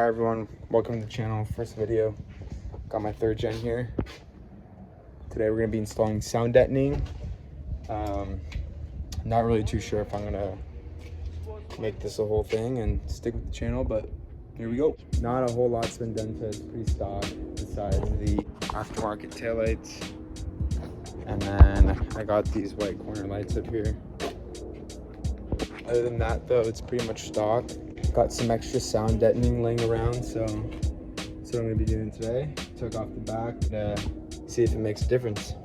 Hi everyone, welcome to the channel. First video, got my 3rd gen here. Today we're going to be installing sound deadening. Not really too sure if I'm going to make this a whole thing and stick with the channel, but here we go. Not a whole lot's been done to it, it's pretty stock besides the aftermarket taillights. And then I got these white corner lights up here. Other than that though, it's pretty much stock. Got some extra sound deadening laying around, so that's what I'm gonna be doing today. Took off the back to see if it makes a difference.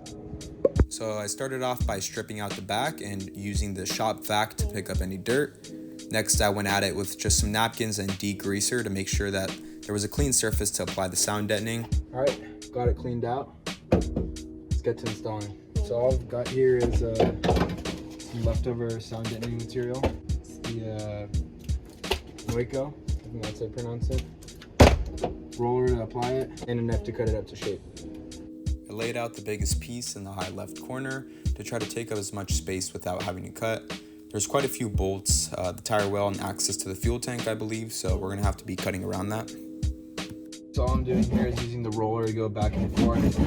So I started off by stripping out the back and using the shop vac to pick up any dirt. Next, I went at it with just some napkins and degreaser to make sure that there was a clean surface to apply the sound deadening. All right, got it cleaned out. Let's get to installing. So all I've got here is some leftover sound deadening material. It's the Waco, I think that's how you pronounce it. Roller to apply it, and a knife to cut it up to shape. I laid out the biggest piece in the high left corner to try to take up as much space without having to cut. There's quite a few bolts, the tire well and access to the fuel tank, I believe, so we're gonna have to be cutting around that. So all I'm doing here is using the roller to go back and forth,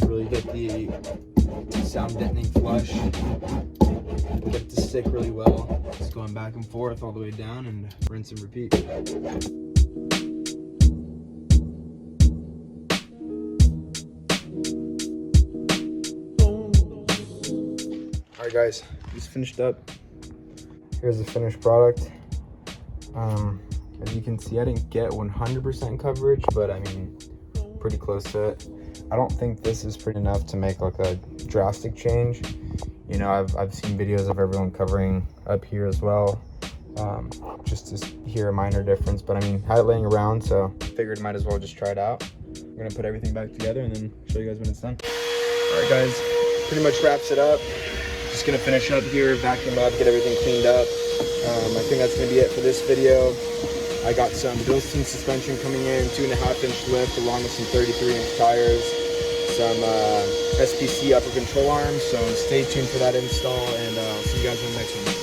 really get the sound deadening flush, get it to stick really well. Just going back and forth all the way down and rinse and repeat. Alright guys, just finished up. Here's the finished product. As you can see, I didn't get 100% coverage, but I mean, pretty close to it. I don't think this is pretty enough to make like a drastic change. You know, I've seen videos of everyone covering up here as well, just to hear a minor difference. But I mean, had it laying around, so figured might as well just try it out. I'm gonna put everything back together and then show you guys when it's done. All right guys, pretty much wraps it up. Just gonna finish up here, vacuum up, get everything cleaned up. I think that's gonna be it for this video. I got some Bilstein suspension coming in, 2.5-inch lift along with some 33-inch tires, some SPC upper control arms. So stay tuned for that install, and I'll see you guys on the next one.